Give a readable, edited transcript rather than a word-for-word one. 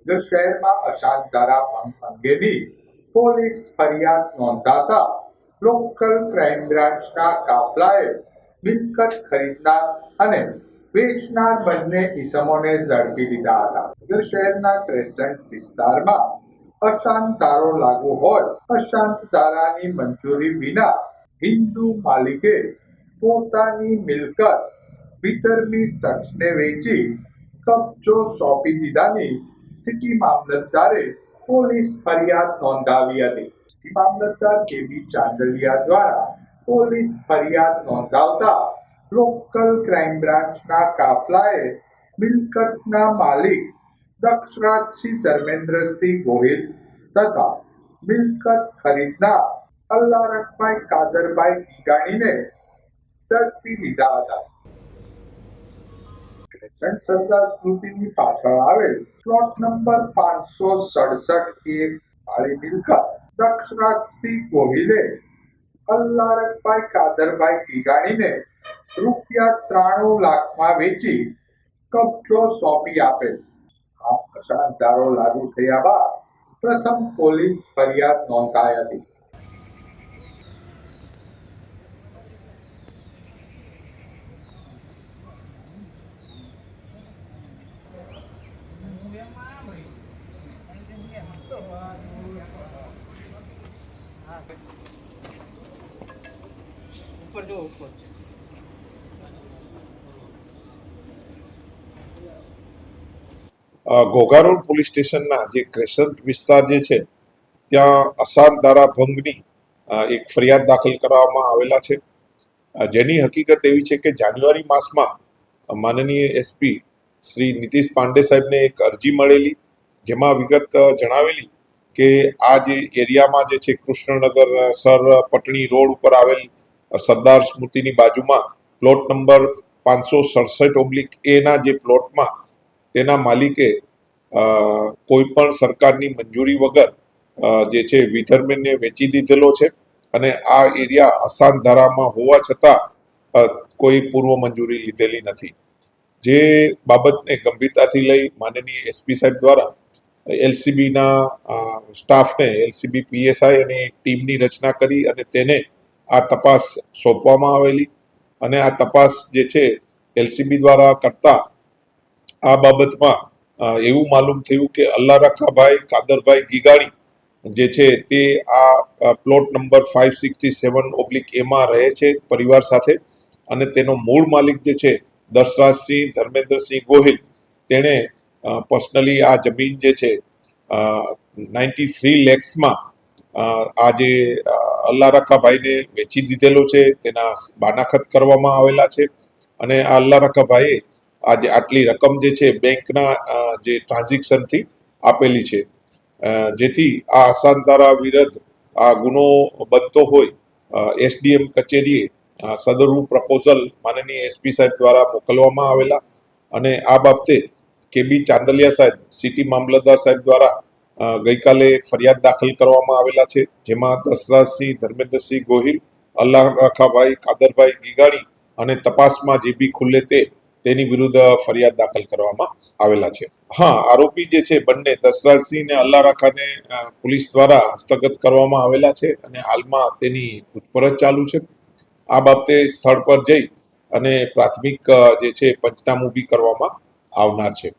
શહેરમાં અશાંત ધારાભંગ અંગેની પોલીસ ફરિયાદ નોંધાતા લોકલ ક્રાઇમ બ્રાન્ચના કાફલાએ મિલકત ખરીદનાર અને વેચનાર બંને ઇસમોને ઝડપી લીધા હતા। શહેરના ક્રેસન્ટ વિસ્તારમાં અશાંત ધારો લાગુ હોય અશાંત ધારાની મંજૂરી વિના હિન્દુ માલિકે પોતાની મિલકત વિધર્મી શખ્સને વેચી કબજો સોંપી દીધાની સિટી મામલતદારે પોલીસ ફરિયાદ નોંધાવી હતી। સિટી મામલતદાર કેબી ચાંદલિયા દ્વારા પોલીસ ફરિયાદ નોંધાવતા લોકલ ક્રાઇમ બ્રાન્ચના કાફલાએ મિલકતના માલિક દક્ષરાજસિંહ ધર્મેન્દ્રસિંહ ગોહિલ તથા મિલકત ખરીદનાર અલ્લારકભાઈ કાદરભાઈ ગીગાણીને ઝડપી લીધા હતા। ક્રેસન્ટ સરદાર સ્મૃતિની પાછળ આવેલ પ્લોટ નંબર 567 વાળી મિલકત દક્ષરાજસિંહ ગોહિલે અલ્લારકભાઈ કાદરભાઈ ગીગાણીને ₹93 લાખમાં વેચી કબજો સોંપી આપેલ। આ અશાંત ધારો લાગુ થયા બાદ પ્રથમ પોલીસ ફરિયાદ નોંધાઈ હતી। ऊपर जो ऊपर ઘોઘા રોડ પોલીસ સ્ટેશનના જે ક્રેસન્ટ વિસ્તાર જે છે ત્યાં અશાંત ધારા ભંગની એક ફરિયાદ દાખલ કરવામાં આવેલા છે, જેની હકીકત એવી છે કે જાન્યુઆરી માસમાં માનનીય એસપી શ્રી નીતિશ પાંડે સાહેબને એક અરજી મળેલી, જેમાં વિગત જણાવેલી કે આ જે એરિયામાં જે છે કૃષ્ણનગર સર પટણી રોડ ઉપર આવેલ સરદાર સ્મૃતિની બાજુમાં પ્લોટ નંબર 567/A ના જે પ્લોટમાં તેના માલિકે કોઈ પણ સરકારની મંજૂરી વગર જે છે વિધર્મીને વેચી દીધેલો છે અને આ એરિયા અશાંત ધારામાં હોવા છતાં કોઈ પૂર્વ મંજૂરી લીધેલી નથી। જે બાબતને ગંભીરતાથી લઈ માનનીય એસપી સાહેબ દ્વારા એલસીબીના સ્ટાફને એલસીબી પીએસઆઈ અને ટીમની રચના કરી અને તેને આ તપાસ સોંપવામાં આવેલી અને આ તપાસ જે છે એલસીબી દ્વારા કરતા આ બાબતમાં એવું માલુમ થયું કે અલ્લારખાભાઈ કાદરભાઈ ગીગાણી જે છે તે આ પ્લોટ નંબર 567/A માં રહે છે પરિવાર સાથે અને તેનો મૂળ માલિક જે છે દશરાજસિંહ ધર્મેન્દ્રસિંહ ગોહિલ તેણે પર્સનલી આ જમીન જે છે 93 lakhsમાં આ જે અલ્લારખાભાઈને વેચી દીધેલો છે, તેના બાનાખત કરવામાં આવેલા છે અને આ અલ્લારખાભાઈએ આજે આટલી રકમ જે છે બેંકના જે ટ્રાન્ઝેક્શનથી આપેલી છે, જેથી આ અશાંત ધારા વિરુદ્ધ આ ગુનો બનતો હોય એસડીએમ કચેરીએ સદરનું પ્રપોઝલ માનનીય એસપી સાહેબ દ્વારા મોકલવામાં આવેલા અને આ બાબતે કેબી ચાંદલિયા સાહેબ સિટી મામલતદાર સાહેબ દ્વારા ગઈકાલે ફરિયાદ દાખલ કરવામાં આવેલા છે, જેમાં દશરાજસિંહ ધર્મેન્દ્રસિંહ ગોહિલ અલ્લારખાભાઈ કાદરભાઈ ગીગાણી અને તપાસમાં જે બી ખુલ્લે તેની વિરુદ્ધ ફરિયાદ દાખલ કરવામાં આવેલા છે। હા, આરોપી જે છે બંને દશરાજસિંહ અને અલ્લારખાને પોલીસ દ્વારા હસ્તગત કરવામાં આવેલા છે અને હાલમાં તેની પૂછપરછ ચાલુ છે। આ બાબતે સ્થળ પર જઈ અને પ્રાથમિક જે છે પંચનામું બી કરવામાં આવનાર છે।